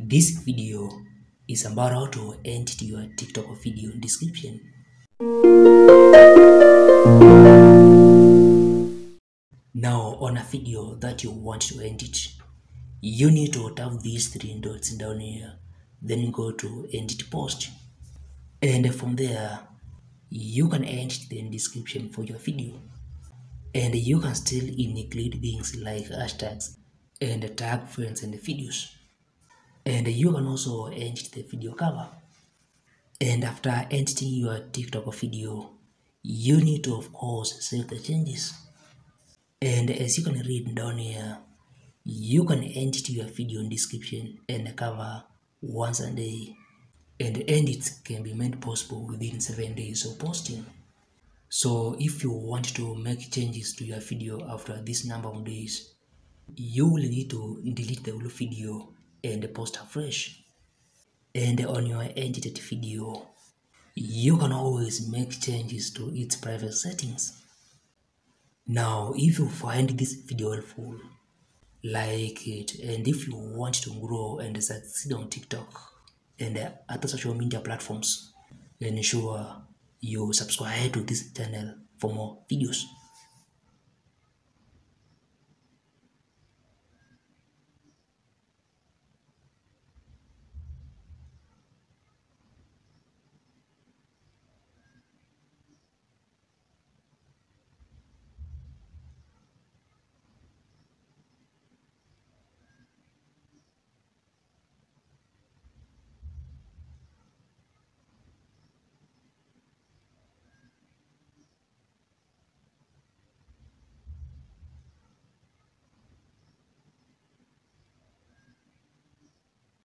This video is about how to edit your TikTok video description. Now, on a video that you want to edit, you need to tap these three dots down here, then go to edit post, and from there you can edit the description for your video, and you can still include things like hashtags and tag friends and videos, and you can also edit the video cover. And after editing your TikTok video, you need to of course save the changes. And as you can read down here, you can edit your video description and cover once a day, and edits can be made possible within 7 days of posting. So if you want to make changes to your video after this number of days, you will need to delete the whole video and post afresh. And on your edited video, you can always make changes to its private settings. Now, if you find this video helpful, like it, and if you want to grow and succeed on TikTok and other social media platforms, ensure you subscribe to this channel for more videos.